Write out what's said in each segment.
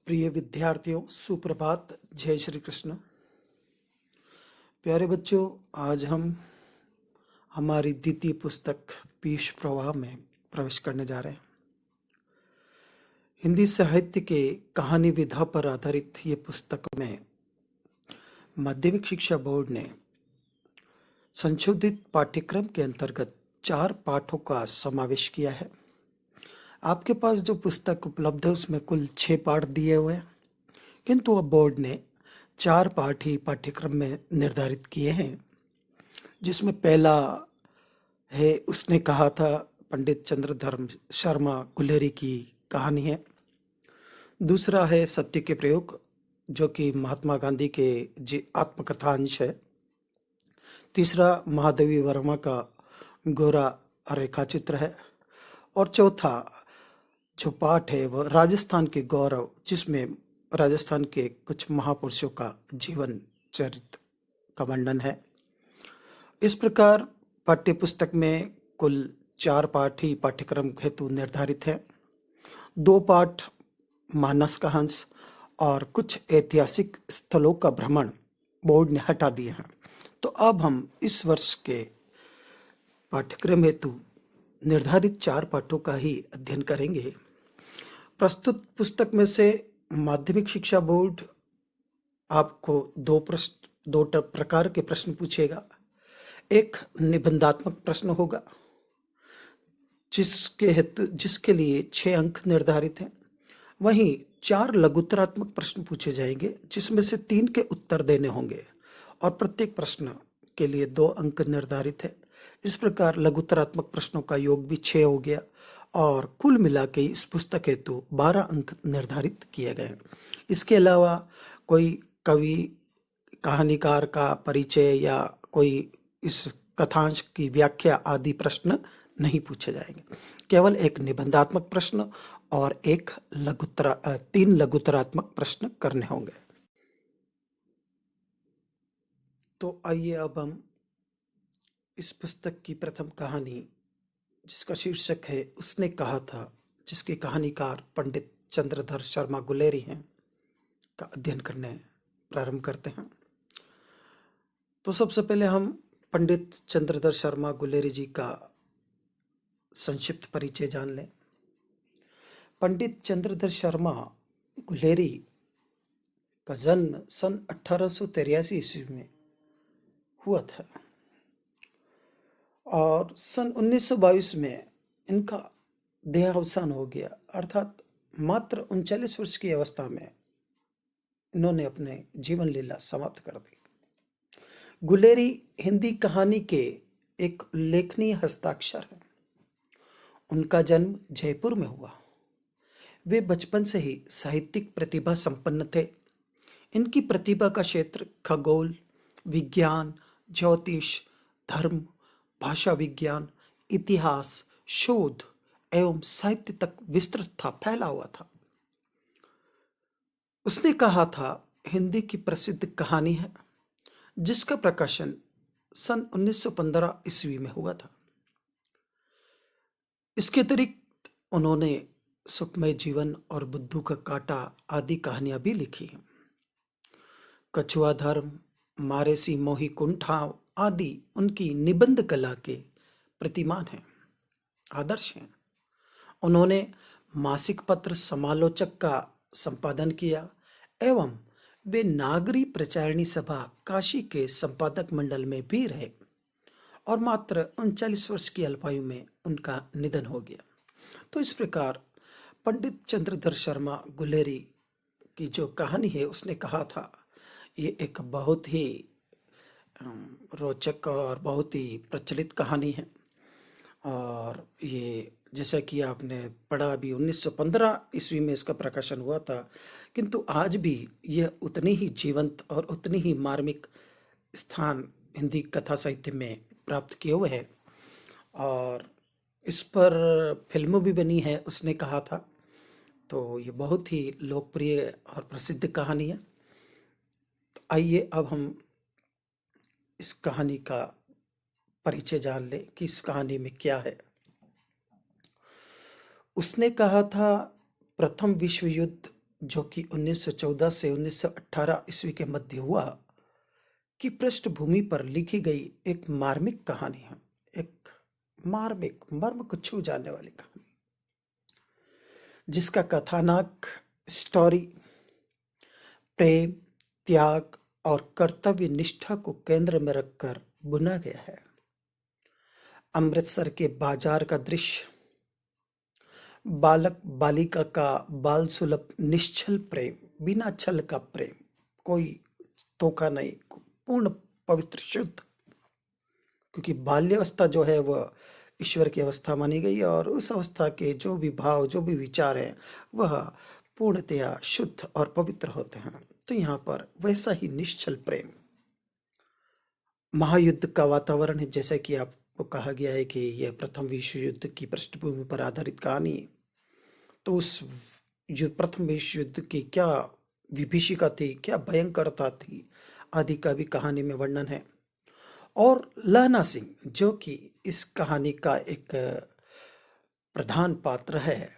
प्रिय विद्यार्थियों, सुप्रभात। जय श्री कृष्ण। प्यारे बच्चों, आज हम हमारी द्वितीय पुस्तक पीयूष प्रवाह में प्रवेश करने जा रहे हैं। हिंदी साहित्य के कहानी विधा पर आधारित ये पुस्तक में माध्यमिक शिक्षा बोर्ड ने संशोधित पाठ्यक्रम के अंतर्गत 4 पाठों का समावेश किया है। आपके पास जो पुस्तक उपलब्ध है उसमें कुल 6 पाठ दिए हुए हैं, किंतु अब बोर्ड ने 4 पाठ ही पाठ्यक्रम में निर्धारित किए हैं। जिसमें पहला है उसने कहा था, पंडित चंद्रधर शर्मा गुलेरी की कहानी है। दूसरा है सत्य के प्रयोग, जो कि महात्मा गांधी के आत्मकथांश है। तीसरा महादेवी वर्मा का गोरा रेखा चित्र है। और चौथा जो पाठ है वह राजस्थान के गौरव, जिसमें राजस्थान के कुछ महापुरुषों का जीवन चरित्र का वर्णन है। इस प्रकार पाठ्यपुस्तक में कुल 4 पाठ ही पाठ्यक्रम हेतु निर्धारित है। 2 पाठ मानस का हंस और कुछ ऐतिहासिक स्थलों का भ्रमण बोर्ड ने हटा दिए हैं। तो अब हम इस वर्ष के पाठ्यक्रम हेतु निर्धारित 4 पाठों का ही अध्ययन करेंगे। प्रस्तुत पुस्तक में से माध्यमिक शिक्षा बोर्ड आपको 2 प्रकार के प्रश्न पूछेगा। एक निबंधात्मक प्रश्न होगा जिसके लिए 6 अंक निर्धारित हैं। वहीं 4 लघुत्तरात्मक प्रश्न पूछे जाएंगे, जिसमें से 3 के उत्तर देने होंगे और प्रत्येक प्रश्न के लिए 2 अंक निर्धारित है। इस प्रकार लघुत्तरात्मक प्रश्नों का योग भी 6 हो गया और कुल मिला के इस पुस्तक हेतु 12 अंक निर्धारित किए गए। इसके अलावा कोई कवि, कहानीकार का परिचय या कोई इस कथांश की व्याख्या आदि प्रश्न नहीं पूछे जाएंगे। केवल एक निबंधात्मक प्रश्न और 3 लघुत्तरात्मक प्रश्न करने होंगे। तो आइए अब हम इस पुस्तक की प्रथम कहानी, जिसका शीर्षक है उसने कहा था, जिसके कहानीकार पंडित चंद्रधर शर्मा गुलेरी हैं, का अध्ययन करने प्रारंभ करते हैं। तो सबसे पहले हम पंडित चंद्रधर शर्मा गुलेरी जी का संक्षिप्त परिचय जान लें। पंडित चंद्रधर शर्मा गुलेरी का जन्म सन 1883 ईस्वी में हुआ था और सन 1922 में इनका देहावसान हो गया, अर्थात मात्र 39 वर्ष की अवस्था में इन्होंने अपने जीवन लीला समाप्त कर दी। गुलेरी हिंदी कहानी के एक उल्लेखनीय हस्ताक्षर हैं। उनका जन्म जयपुर में हुआ। वे बचपन से ही साहित्यिक प्रतिभा संपन्न थे। इनकी प्रतिभा का क्षेत्र खगोल, विज्ञान, ज्योतिष, धर्म, भाषा विज्ञान, इतिहास, शोध एवं साहित्य तक विस्तृत था, फैला हुआ था। उसने कहा था हिंदी की प्रसिद्ध कहानी है, जिसका प्रकाशन सन 1915 ईस्वी में हुआ था। इसके अतिरिक्त उन्होंने सुखमय जीवन और बुद्धू का कांटा आदि कहानियां भी लिखी हैं। कछुआ धर्म, मारेसी मोही कुंठाव आदि उनकी निबंध कला के प्रतिमान हैं, आदर्श हैं। उन्होंने मासिक पत्र समालोचक का संपादन किया एवं वे नागरी प्रचारणी सभा काशी के संपादक मंडल में भी रहे और मात्र 39 वर्ष की अल्पायु में उनका निधन हो गया। तो इस प्रकार पंडित चंद्रधर शर्मा गुलेरी की जो कहानी है उसने कहा था, ये एक बहुत ही रोचक और बहुत ही प्रचलित कहानी है। और ये जैसा कि आपने पढ़ा, अभी 1915 ईस्वी में इसका प्रकाशन हुआ था, किंतु आज भी यह उतनी ही जीवंत और उतनी ही मार्मिक स्थान हिंदी कथा साहित्य में प्राप्त किए हुए है। और इस पर फिल्म भी बनी है, उसने कहा था। तो ये बहुत ही लोकप्रिय और प्रसिद्ध कहानी है। तो आइए अब हम इस कहानी का परिचय जान लें कि इस कहानी में क्या है। उसने कहा था, प्रथम विश्व युद्ध जो कि 1914 से 1918 ईस्वी के मध्य हुआ, की पृष्ठभूमि पर लिखी गई एक मार्मिक कहानी है। एक मार्मिक, मर्म को छू जाने वाली कहानी, जिसका कथानक, स्टोरी, प्रेम, त्याग और कर्तव्य निष्ठा को केंद्र में रखकर बुना गया है। अमृतसर के बाजार का दृश्य, बालक बालिका का बाल सुलभ निश्चल प्रेम, बिना छल का प्रेम, कोई धोखा नहीं, पूर्ण पवित्र शुद्ध, क्योंकि बाल्यावस्था जो है वह ईश्वर की अवस्था मानी गई है और उस अवस्था के जो भी भाव, जो भी विचार हैं, वह पूर्णतया शुद्ध और पवित्र होते हैं। तो यहाँ पर वैसा ही निश्चल प्रेम, महायुद्ध का वातावरण है, जैसा कि आपको कहा गया है कि यह प्रथम विश्व युद्ध की पृष्ठभूमि पर आधारित कहानी है। तो उस प्रथम विश्व युद्ध की क्या विभीषिका थी, क्या भयंकरता थी, आदि का भी कहानी में वर्णन है। और लहना सिंह, जो कि इस कहानी का एक प्रधान पात्र है,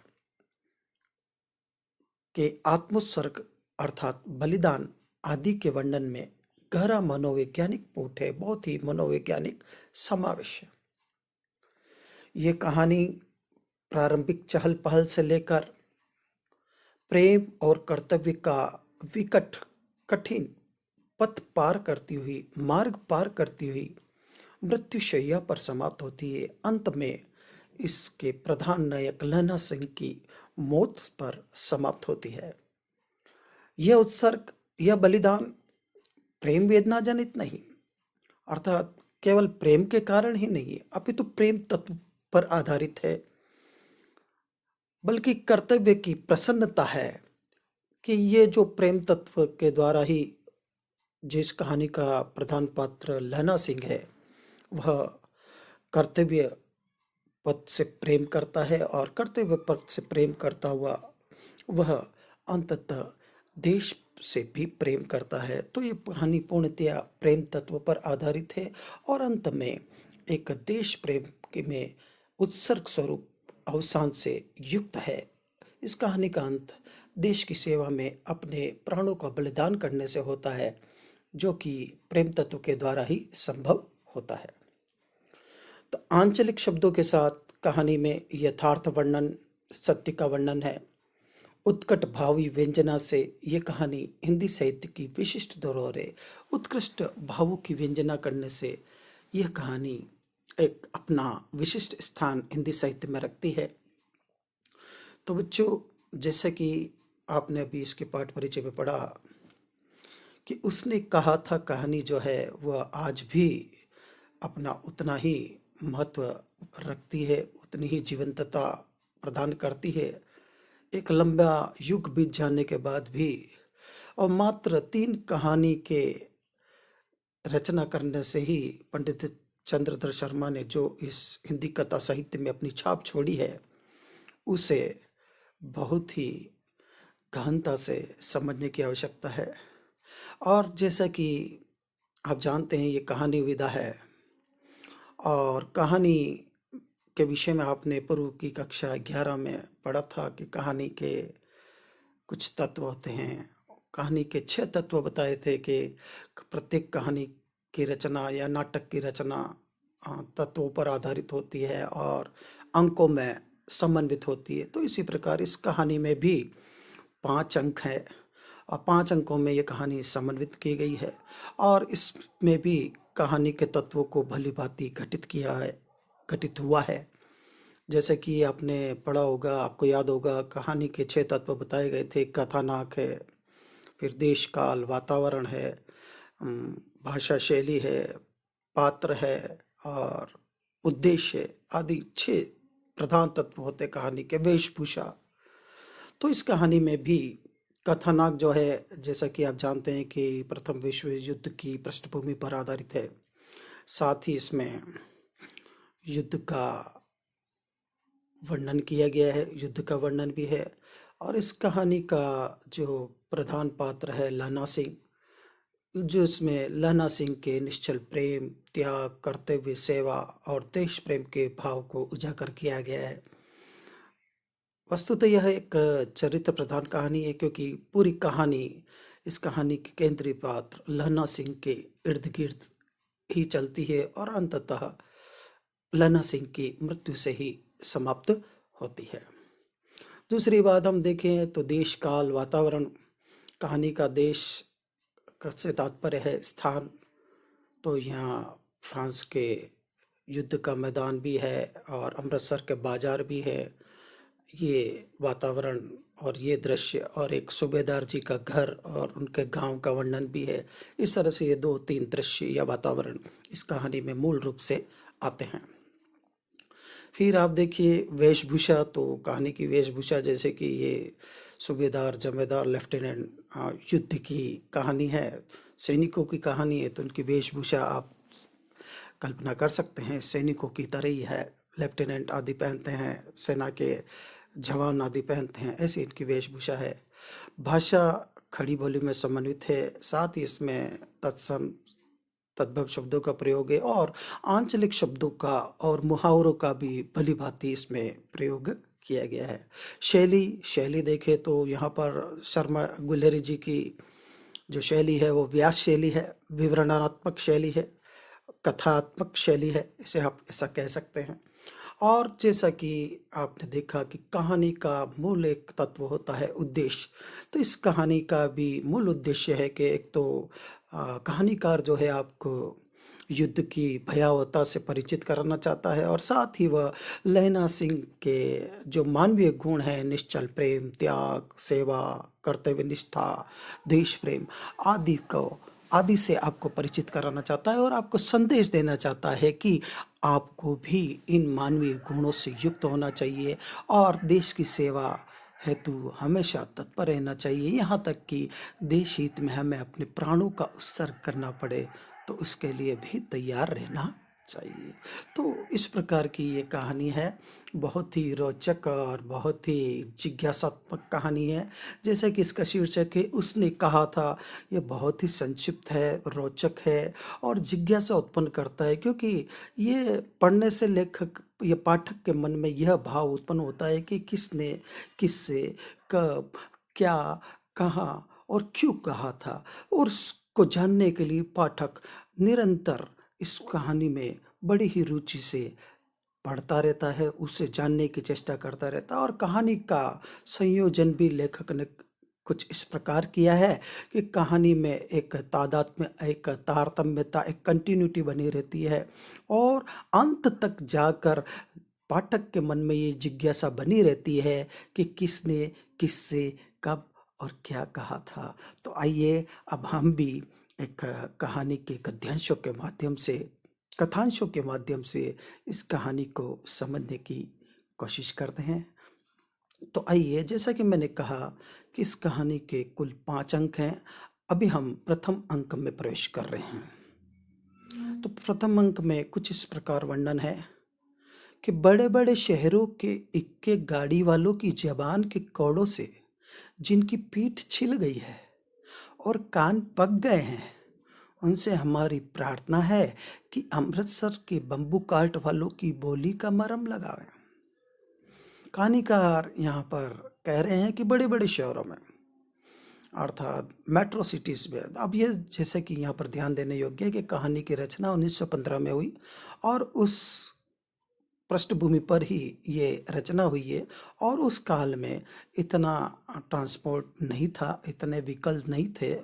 के आत्मोत्सर्ग अर्थात बलिदान आदि के वर्णन में गहरा मनोवैज्ञानिक पोत है, बहुत ही मनोवैज्ञानिक समावेश है। ये कहानी प्रारंभिक चहल पहल से लेकर प्रेम और कर्तव्य का विकट, कठिन पथ पार करती हुई, मार्ग पार करती हुई मृत्युशैया पर समाप्त होती है। अंत में इसके प्रधान नायक लहना सिंह की मौत पर समाप्त होती है। यह उत्सर्ग, यह बलिदान प्रेम वेदना जनित नहीं, अर्थात केवल प्रेम के कारण ही नहीं, अपितु प्रेम तत्व पर आधारित है, बल्कि कर्तव्य की प्रसन्नता है कि ये जो प्रेम तत्व के द्वारा ही जिस कहानी का प्रधान पात्र लहना सिंह है, वह कर्तव्य पद से प्रेम करता है और कर्तव्य पद से प्रेम करता हुआ वह अंततः देश से भी प्रेम करता है। तो ये कहानी पूर्णतया प्रेम तत्व पर आधारित है और अंत में एक देश प्रेम के में उत्सर्ग स्वरूप अवसान से युक्त है। इस कहानी का अंत देश की सेवा में अपने प्राणों का बलिदान करने से होता है, जो कि प्रेम तत्व के द्वारा ही संभव होता है। तो आंचलिक शब्दों के साथ कहानी में यथार्थ वर्णन, सत्य का वर्णन है। उत्कट भावी व्यंजना से यह कहानी हिंदी साहित्य की विशिष्ट धरोहर है। उत्कृष्ट भावों की व्यंजना करने से यह कहानी एक अपना विशिष्ट स्थान हिंदी साहित्य में रखती है। तो बच्चों, जैसे कि आपने अभी इसके पाठ परिचय में पढ़ा कि उसने कहा था, कहानी जो है वह आज भी अपना उतना ही महत्व रखती है, उतनी ही जीवंतता प्रदान करती है। एक लंबा युग बीत जाने के बाद भी, और मात्र 3 कहानी के रचना करने से ही पंडित चंद्रधर शर्मा ने जो इस हिंदी कथा साहित्य में अपनी छाप छोड़ी है, उसे बहुत ही गहनता से समझने की आवश्यकता है। और जैसा कि आप जानते हैं, ये कहानी विधा है और कहानी के विषय में आपने पूर्व की कक्षा 11 में पढ़ा था कि कहानी के कुछ तत्व होते हैं। कहानी के 6 तत्व बताए थे कि प्रत्येक कहानी की रचना या नाटक की रचना तत्वों पर आधारित होती है और अंकों में समन्वित होती है। तो इसी प्रकार इस कहानी में भी 5 अंक है और 5 अंकों में ये कहानी समन्वित की गई है और इसमें भी कहानी के तत्वों को भली भांति घटित हुआ है। जैसे कि आपने पढ़ा होगा, आपको याद होगा, कहानी के 6 तत्व बताए गए थे। कथानक है, फिर देश काल वातावरण है, भाषा शैली है, पात्र है और उद्देश्य आदि 6 प्रधान तत्व होते कहानी के। वेशभूषा, तो इस कहानी में भी कथानक जो है, जैसा कि आप जानते हैं कि प्रथम विश्व युद्ध की पृष्ठभूमि पर आधारित है। साथ ही इसमें युद्ध का वर्णन किया गया है, युद्ध का वर्णन भी है। और इस कहानी का जो प्रधान पात्र है लहना सिंह, जो इसमें लहना सिंह के निश्चल प्रेम, त्याग, कर्तव्य, सेवा और देश प्रेम के भाव को उजागर किया गया है। वस्तुतः यह एक चरित्र प्रधान कहानी है, क्योंकि पूरी कहानी, इस कहानी के केंद्रीय पात्र लहना सिंह के इर्द गिर्द ही चलती है और अंततः लहना सिंह की मृत्यु से ही समाप्त होती है। दूसरी बात हम देखें तो देश काल वातावरण, कहानी का देश से तात्पर्य है स्थान। तो यहाँ फ्रांस के युद्ध का मैदान भी है और अमृतसर के बाजार भी है। ये वातावरण और ये दृश्य और एक सूबेदार जी का घर और उनके गांव का वर्णन भी है। इस तरह से ये दो तीन दृश्य या वातावरण इस कहानी में मूल रूप से आते हैं। फिर आप देखिए वेशभूषा, तो कहानी की वेशभूषा जैसे कि ये सूबेदार, जमेदार, लेफ्टिनेंट, युद्ध की कहानी है, सैनिकों की कहानी है, तो उनकी वेशभूषा आप कल्पना कर सकते हैं सैनिकों की तरह ही है। लेफ्टिनेंट आदि पहनते हैं, सेना के जवान आदि पहनते हैं, ऐसी इनकी वेशभूषा है। भाषा खड़ी बोली में समन्वित है, साथ ही इसमें तत्सम तद्भव शब्दों का प्रयोग है और आंचलिक शब्दों का और मुहावरों का भी भली भांति इसमें प्रयोग किया गया है। शैली शैली देखें तो यहाँ पर शर्मा गुलेरी जी की जो शैली है वो व्यास शैली है, विवरणात्मक शैली है, कथात्मक शैली है, इसे आप ऐसा कह सकते हैं। और जैसा कि आपने देखा कि कहानी का मूल एक तत्व होता है उद्देश्य, तो इस कहानी का भी मूल उद्देश्य है कि एक तो कहानीकार जो है आपको युद्ध की भयावहता से परिचित कराना चाहता है और साथ ही वह लहना सिंह के जो मानवीय गुण हैं, निश्चल प्रेम, त्याग, सेवा, कर्तव्य निष्ठा, देश प्रेम आदि से आपको परिचित कराना चाहता है और आपको संदेश देना चाहता है कि आपको भी इन मानवीय गुणों से युक्त होना चाहिए और देश की सेवा हेतु हमेशा तत्पर रहना चाहिए, यहाँ तक कि देश हित में हमें अपने प्राणों का उत्सर्ग करना पड़े तो उसके लिए भी तैयार रहना चाहिए। तो इस प्रकार की ये कहानी है, बहुत ही रोचक और बहुत ही जिज्ञासात्मक कहानी है। जैसे कि इसका शीर्षक है उसने कहा था, ये बहुत ही संक्षिप्त है, रोचक है और जिज्ञासा उत्पन्न करता है, क्योंकि ये पढ़ने से लेखक या पाठक के मन में यह भाव उत्पन्न होता है कि किसने, किससे, कब, क्या, कहाँ और क्यों कहा था, और उसको जानने के लिए पाठक निरंतर इस कहानी में बड़ी ही रुचि से पढ़ता रहता है, उसे जानने की चेष्टा करता रहता है। और कहानी का संयोजन भी लेखक ने कुछ इस प्रकार किया है कि कहानी में एक तादात्म्य, एक तारतम्यता, एक कंटिन्यूटी बनी रहती है और अंत तक जाकर पाठक के मन में ये जिज्ञासा बनी रहती है कि किसने, किससे, कब और क्या कहा था। तो आइए अब हम भी एक कहानी के गद्यांशों के माध्यम से, कथांशों के माध्यम से इस कहानी को समझने की कोशिश करते हैं। तो आइए, जैसा कि मैंने कहा कि इस कहानी के कुल 5 अंक हैं। अभी हम प्रथम अंक में प्रवेश कर रहे हैं। तो प्रथम अंक में कुछ इस प्रकार वर्णन है कि बड़े बड़े शहरों के इक्के गाड़ी वालों की जबान के कौड़ों से जिनकी पीठ छिल गई है और कान पक गए हैं, उनसे हमारी प्रार्थना है कि अमृतसर के बम्बू काट वालों की बोली का मरहम लगावें। कहानीकार यहाँ पर कह रहे हैं कि बड़े बड़े शहरों में, अर्थात मेट्रो सिटीज़ में, अब ये जैसे कि यहाँ पर ध्यान देने योग्य है कि कहानी की रचना 1915 में हुई और उस पृष्ठभूमि पर ही ये रचना हुई है और उस काल में इतना ट्रांसपोर्ट नहीं था, इतने विकल्प नहीं थे,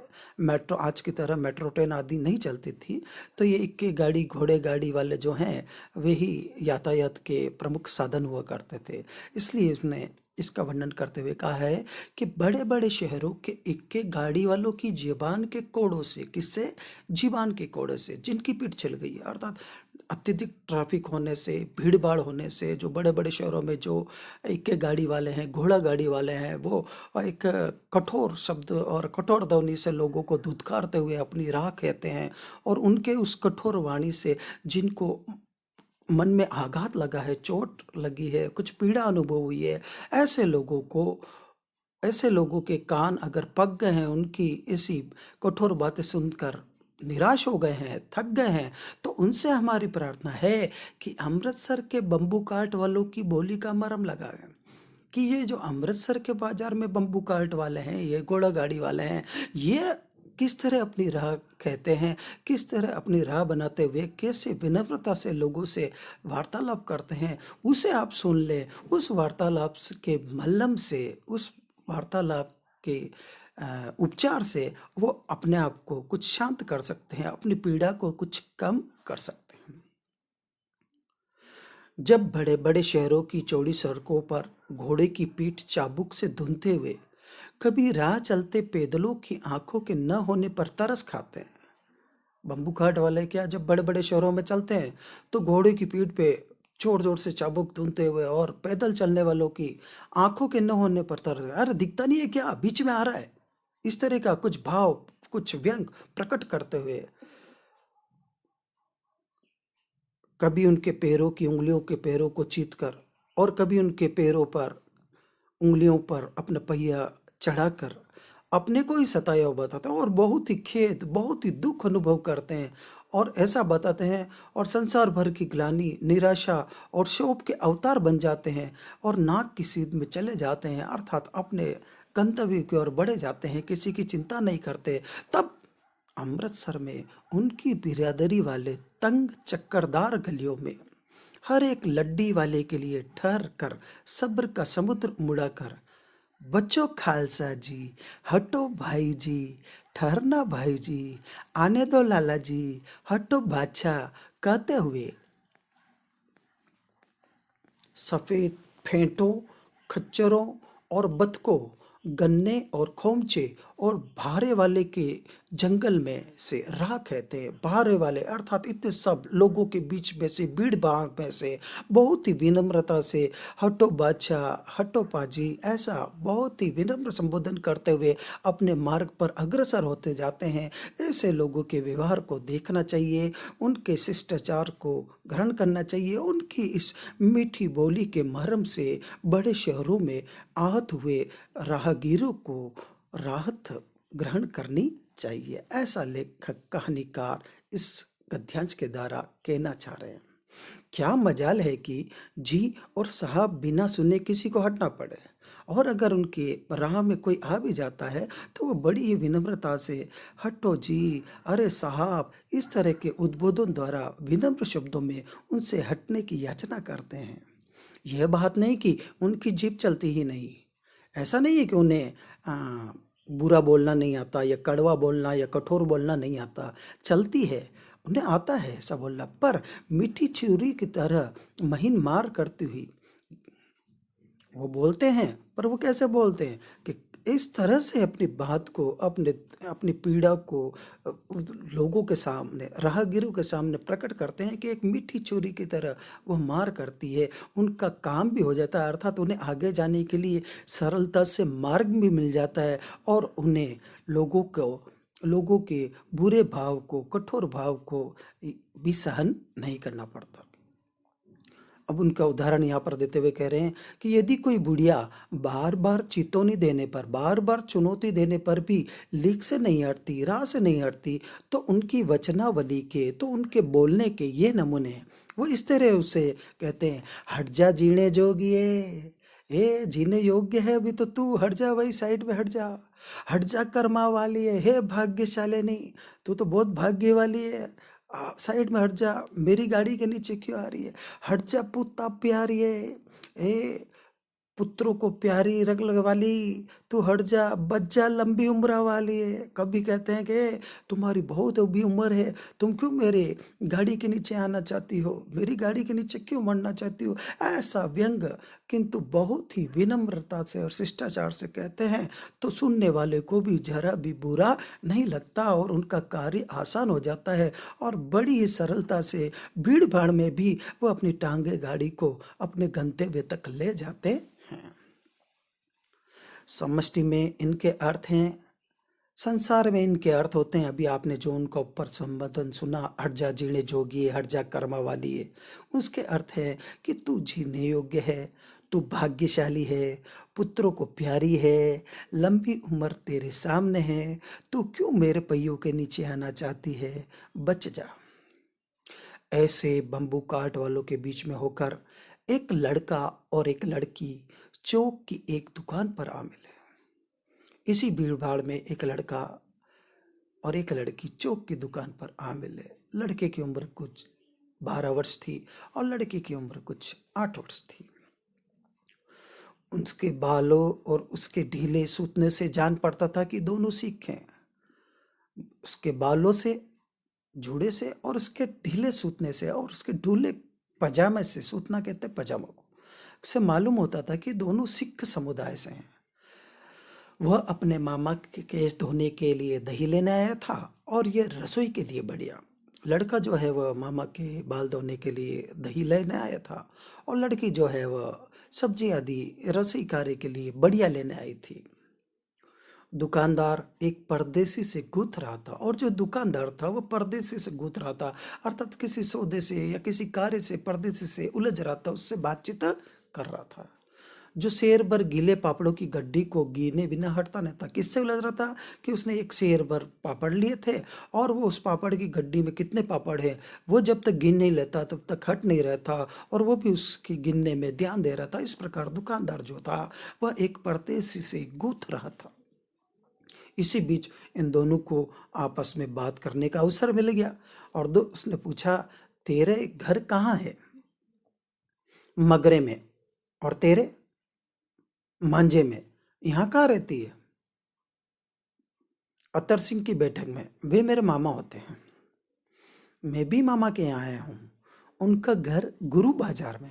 मेट्रो आज की तरह मेट्रो ट्रेन आदि नहीं चलती थी। तो ये इक्के गाड़ी, घोड़े गाड़ी वाले जो हैं वही यातायात के प्रमुख साधन हुआ करते थे। इसलिए उसने इसका वर्णन करते हुए कहा है कि बड़े बड़े शहरों के इक्के गाड़ी वालों की जीबान के कोड़ों से, किससे, जीबान के कोड़े से, जिनकी पीठ चल गई है, अर्थात अत्यधिक ट्रैफिक होने से, भीड़ भाड़ होने से, जो बड़े बड़े शहरों में जो इक्के गाड़ी वाले हैं, घोड़ा गाड़ी वाले हैं, वो एक कठोर शब्द और कठोर ध्वनि से लोगों को धुतकारते हुए अपनी राह कहते हैं और उनके उस कठोर वाणी से जिनको मन में आघात लगा है, चोट लगी है, कुछ पीड़ा अनुभव हुई है, ऐसे लोगों को, ऐसे लोगों के कान अगर पक गए हैं, उनकी ऐसी कठोर बातें सुनकर निराश हो गए हैं, थक गए हैं, तो उनसे हमारी प्रार्थना है कि अमृतसर के बम्बू काट वालों की बोली का मरहम लगाएं। कि ये जो अमृतसर के बाजार में बम्बू कार्ट वाले हैं, ये घोड़ा गाड़ी वाले हैं, ये किस तरह अपनी राह कहते हैं, किस तरह अपनी राह बनाते हुए कैसे विनम्रता से लोगों से वार्तालाप करते हैं, उसे आप सुन लें। उस वार्तालाप के मल्लम से, उस वार्तालाप के उपचार से वो अपने आप को कुछ शांत कर सकते हैं, अपनी पीड़ा को कुछ कम कर सकते हैं। जब बड़े बड़े शहरों की चौड़ी सड़कों पर घोड़े की पीठ चाबुक से धुनते हुए कभी राह चलते पैदलों की आंखों के न होने पर तरस खाते हैं। बम्बू घाट वाले क्या, जब बड़े बड़े शहरों में चलते हैं तो घोड़े की पीठ पे जोर जोर से चाबुक धुनते हुए और पैदल चलने वालों की आंखों के न होने पर तरस, अरे दिखता नहीं है क्या, बीच में आ रहा है, इस तरह का कुछ भाव, कुछ व्यंग प्रकट करते हुए कभी उनके पैरों की उंगलियों के पैरों को चीत कर और कभी उनके पैरों पर उंगलियों पर अपना पहिया चढ़ाकर अपने को ही सताया हुआ बताते हैं और बहुत ही खेद, बहुत ही दुख अनुभव करते हैं और ऐसा बताते हैं और संसार भर की ग्लानि, निराशा और शोक के अवतार बन जाते हैं और नाक की सीध में चले जाते हैं, अर्थात अपने गंतव्य की ओर बढ़े जाते हैं, किसी की चिंता नहीं करते। तब अमृतसर में उनकी बिरादरी वाले तंग चक्करदार गलियों में हर एक लड्डी वाले के लिए ठहर कर सब्र का समुद्र मुड़ा कर, बच्चों खालसा जी, हटो भाई जी, ठहरना भाई जी, आने दो लाला जी, हटो बादशाह कहते हुए सफेद फेंटों, खच्चरों और बतकों, गन्ने और खोमचे और भारे वाले के जंगल में से राह कहते हैं। भारे वाले अर्थात इतने सब लोगों के बीच में से, भीड़ भाड़ में से बहुत ही विनम्रता से हटो बादशाह, हटो पाजी, ऐसा बहुत ही विनम्र संबोधन करते हुए अपने मार्ग पर अग्रसर होते जाते हैं। ऐसे लोगों के व्यवहार को देखना चाहिए, उनके शिष्टाचार को ग्रहण करना चाहिए, उनकी इस मीठी बोली के मर्म से बड़े शहरों में आहत हुए राहगीरों को राहत ग्रहण करनी चाहिए। ऐसा लेखक कहानीकार इस गद्यांश के द्वारा कहना चाह रहे हैं। क्या मजाल है कि जी और साहब बिना सुने किसी को हटना पड़े और अगर उनके राह में कोई आ भी जाता है तो वो बड़ी ही विनम्रता से हटो जी, अरे साहब, इस तरह के उद्बोधन द्वारा विनम्र शब्दों में उनसे हटने की याचना करते हैं। यह बात नहीं कि उनकी जीभ चलती ही नहीं, ऐसा नहीं है कि उन्हें बुरा बोलना नहीं आता या कड़वा बोलना या कठोर बोलना नहीं आता, चलती है, उन्हें आता है ऐसा बोलना, पर मीठी छुरी की तरह महीन मार करती हुई वो बोलते हैं। पर वो कैसे बोलते हैं कि इस तरह से अपनी बात को, अपने अपनी पीड़ा को लोगों के सामने, राहगीरों के सामने प्रकट करते हैं कि एक मीठी छुरी की तरह वो मार करती है। उनका काम भी हो जाता है, अर्थात उन्हें आगे जाने के लिए सरलता से मार्ग भी मिल जाता है और उन्हें लोगों के बुरे भाव को, कठोर भाव को भी सहन नहीं करना पड़ता। अब उनका उदाहरण यहाँ पर देते हुए कह रहे हैं कि यदि कोई बुढ़िया बार बार चेतावनी देने पर, बार बार चुनौती देने पर भी लीक से नहीं हटती, राह से नहीं हटती, तो उनकी वचनावली के, तो उनके बोलने के ये नमूने हैं। वो इस तरह उसे कहते हैं, हट जा जीने जोगिए, ए जीने योग्य है अभी तो तू हट जा, वही साइड में हट जा, हट जा कर्मा वाली है, हे भाग्यशालिनी, तू तो बहुत भाग्य वाली है, साइड में हट जा, मेरी गाड़ी के नीचे क्यों आ रही है, हट जा पुत्ता प्यारी है, ए पुत्रों को प्यारी रग वाली, तू हट जा, बच जा लंबी उम्र वाली है। कभी कहते हैं कि तुम्हारी बहुत लंबी उम्र है, तुम क्यों मेरे गाड़ी के नीचे आना चाहती हो, मेरी गाड़ी के नीचे क्यों मरना चाहती हो, ऐसा व्यंग किंतु बहुत ही विनम्रता से और शिष्टाचार से कहते हैं तो सुनने वाले को भी जरा भी बुरा नहीं लगता और उनका कार्य आसान हो जाता है और बड़ी ही सरलता से भीड़ भाड़ में भी वो अपनी टांगे गाड़ी को अपने गंतव्य तक ले जाते हैं। समष्टि में इनके अर्थ हैं, संसार में इनके अर्थ होते हैं, अभी आपने जो उनका ऊपर संबोधन सुना, हट जा जीने जोगी, हट जा कर्मा वाली है, उसके अर्थ है कि तू जीने योग्य है, तू भाग्यशाली है, पुत्रों को प्यारी है, लंबी उम्र तेरे सामने है, तू क्यों मेरे पहियों के नीचे आना चाहती है, बच जा। ऐसे बम्बू काट वालों के बीच में होकर एक लड़का और एक लड़की चौक की एक दुकान पर आ मिले। इसी भीड़ भाड़ में एक लड़का और एक लड़की चौक की दुकान पर आ मिले। लड़के की उम्र कुछ 12 वर्ष थी और लड़की की उम्र कुछ 8 वर्ष थी। उसके बालों और उसके ढीले सूतने से जान पड़ता था कि दोनों सिख हैं। उसके बालों से, जूड़े से और उसके ढीले सूतने से और उसके ढूले पजामे से, सूतना कहते हैं पजामा को, से मालूम होता था कि दोनों सिख समुदाय से हैं। वह अपने मामा के केश धोने के लिए दही लेने आया था और ये रसोई के लिए बढ़िया। लड़का जो है वह मामा के बाल धोने के लिए दही लेने आया था और लड़की जो है वह सब्जी आदि रसोई कार्य के लिए बढ़िया लेने आई थी। दुकानदार एक परदेसी से गूंथ रहा था और जो दुकानदार था वह परदेसी से गूंथ रहा था, अर्थात किसी सौदे से या किसी कार्य से परदेसी से उलझ रहा था, उससे बातचीत कर रहा था। जो शेर भर गीले पापड़ों की गड्डी को गिने बिना हटता नहीं था। किससे उलझ रहा था कि उसने एक शेर भर पापड़ लिए थे और वो उस पापड़ की गड्डी में कितने पापड़ है वो जब तक गिन नहीं लेता तब तक हट नहीं रहता और वो भी उसकी गिनने में ध्यान दे रहा था। इस प्रकार दुकानदार जो था वह एक परदेसी से गूंथ रहा था। इसी बीच इन दोनों को आपस में बात करने का अवसर मिल गया और उसने पूछा, तेरे घर कहाँ है? मगरे में। और तेरे? मांझे में। यहाँ कहाँ रहती है? अतर सिंह की बैठक में। वे मेरे मामा होते हैं। मैं भी मामा के यहाँ आया हूँ। उनका घर गुरु बाजार में।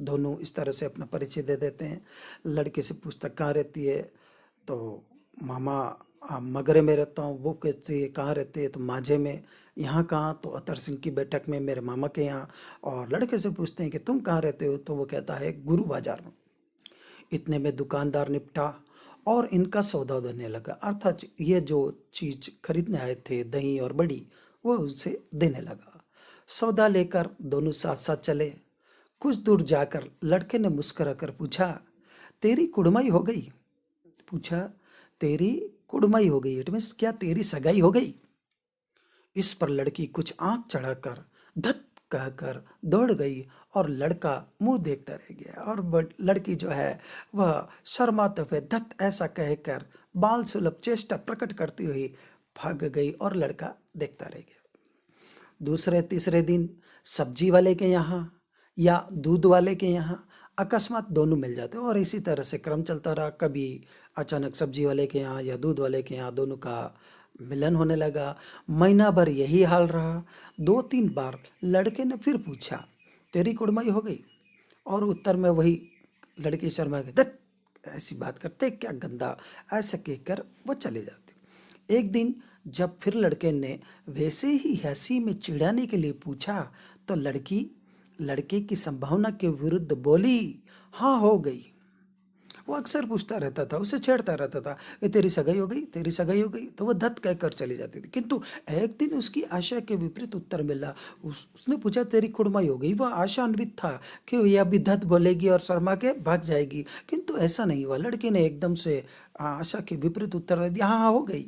दोनों इस तरह से अपना परिचय दे देते हैं। लड़के से पूछता कहाँ रहती है, तो मामा मगरे में रहता हूँ। वो कहती है कहाँ रहते हैं, तो माझे में। यहाँ कहाँ, तो अतर सिंह की बैठक में, मेरे मामा के यहाँ। और लड़के से पूछते हैं कि तुम कहाँ रहते हो, तो वो कहता है गुरु बाजार में। इतने में दुकानदार निपटा और इनका सौदा देने लगा, अर्थात ये जो चीज खरीदने आए थे दही और बड़ी, वो उनसे देने लगा। सौदा लेकर दोनों साथ साथ चले। कुछ दूर जाकर लड़के ने मुस्कुरा कर पूछा, तेरी कुड़माई हो गई? पूछा, तेरी कुड़माई हो गई, इट मीन्स क्या तेरी सगाई हो गई? इस पर लड़की कुछ आंख चढ़ाकर धत कहकर दौड़ गई और लड़का मुंह देखता रह गया। और लड़की जो है वह शर्माते हुए धत ऐसा कहकर बाल सुलभ चेष्टा प्रकट करती हुई भाग गई और लड़का देखता रह गया। दूसरे तीसरे दिन सब्जी वाले के यहाँ या दूध वाले के यहाँ अकस्मात दोनों मिल जाते और इसी तरह से क्रम चलता रहा। कभी अचानक सब्जी वाले के यहाँ या दूध वाले के यहाँ दोनों का मिलन होने लगा। महीना भर यही हाल रहा। 2-3 बार लड़के ने फिर पूछा, तेरी कुड़माई हो गई? और उत्तर में वही लड़की शर्मा के दत्त ऐसी बात करते क्या गंदा, ऐसा कहकर वो चले जाते। एक दिन जब फिर लड़के ने वैसे ही हंसी में चिढ़ाने के लिए पूछा तो लड़की लड़के की संभावना के विरुद्ध बोली, हाँ हो गई। वो अक्सर पूछता रहता था, उसे छेड़ता रहता था, ये तेरी सगाई हो गई, तेरी सगाई हो गई, तो वो धत कहकर चली जाती थी। किंतु एक दिन उसकी आशा के विपरीत उत्तर मिला। उसने पूछा, तेरी कुड़माई हो गई? वह आशान्वित था कि ये अभी धत बोलेगी और शर्मा के भाग जाएगी, किंतु ऐसा नहीं हुआ। लड़की ने एकदम से आशा के विपरीत उत्तर दे दिया, हाँ हाँ हो गई।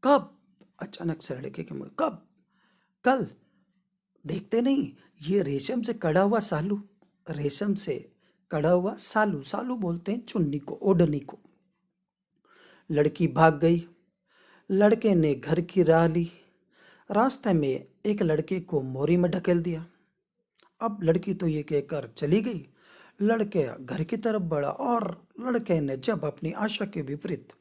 कब? अचानक से लड़के के मुंह, कब? कल। देखते नहीं, ये रेशम से कड़ा हुआ सालू, रेशम से कड़ा हुआ सालू, सालू बोलते हैं चुन्नी को, ओढ़नी को। लड़की भाग गई। लड़के ने घर की राह ली। रास्ते में एक लड़के को मोरी में ढकेल दिया। अब लड़की तो ये कहकर चली गई। लड़के घर की तरफ बढ़ा और लड़के ने जब अपनी आशा के विपरीत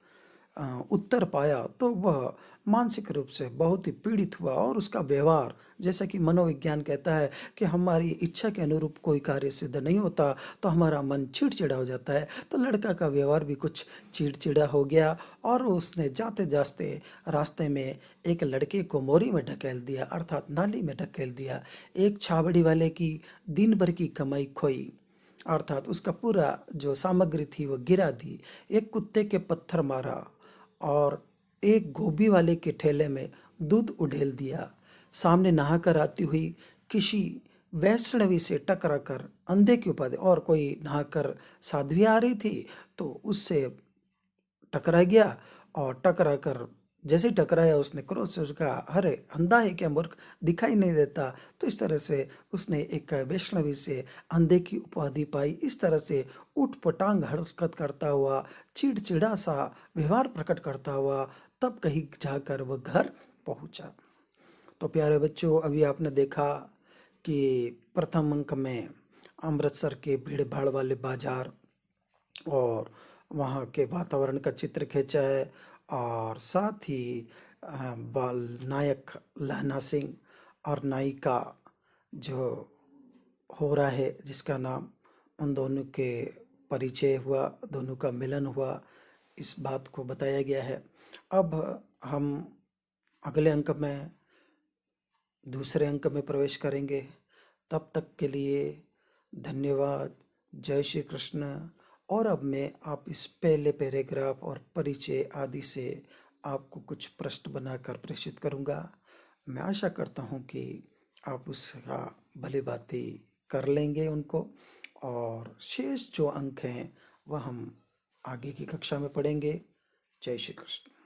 उत्तर पाया तो वह मानसिक रूप से बहुत ही पीड़ित हुआ और उसका व्यवहार, जैसा कि मनोविज्ञान कहता है कि हमारी इच्छा के अनुरूप कोई कार्य सिद्ध नहीं होता तो हमारा मन चिड़चिड़ा हो जाता है, तो लड़का का व्यवहार भी कुछ चिड़चिड़ा हो गया और उसने जाते जाते रास्ते में एक लड़के को मोरी में ढकेल दिया, अर्थात नाली में ढकेल दिया। एक छाबड़ी वाले की दिन भर की कमाई खोई, अर्थात उसका पूरा जो सामग्री थी वो गिरा दी। एक कुत्ते के पत्थर मारा और एक गोभी वाले के ठेले में दूध उड़ेल दिया। सामने नहाकर आती हुई किसी वैष्णवी से टकरा कर अंधे की उपाधि, और कोई नहाकर साध्वी आ रही थी तो उससे टकरा गया और टकरा कर जैसे ही टकराया उसने क्रोध से उसका, अरे अंधा है क्या मूर्ख, दिखाई नहीं देता। तो इस तरह से उसने एक वैष्णवी से अंधे की उपाधि पाई। इस तरह से ऊट पटांग हरकत करता हुआ, चिड़चिड़ा सा व्यवहार प्रकट करता हुआ, तब कहीं जाकर वह घर पहुंचा। तो प्यारे बच्चों, अभी आपने देखा कि प्रथम अंक में अमृतसर के भीड़ भाड़ वाले बाजार और वहाँ के वातावरण का चित्र खींचा है, और साथ ही बाल नायक लहना सिंह और नायिका जो हो रहा है, जिसका नाम, उन दोनों के परिचय हुआ, दोनों का मिलन हुआ, इस बात को बताया गया है। अब हम अगले अंक में, दूसरे अंक में प्रवेश करेंगे। तब तक के लिए धन्यवाद। जय श्री कृष्ण। और अब मैं आप इस पहले पैराग्राफ और परिचय आदि से आपको कुछ प्रश्न बनाकर प्रेषित करूंगा। मैं आशा करता हूं कि आप उसका भली भांति कर लेंगे उनको, और शेष जो अंक हैं वह हम आगे की कक्षा में पढ़ेंगे। जय श्री कृष्ण।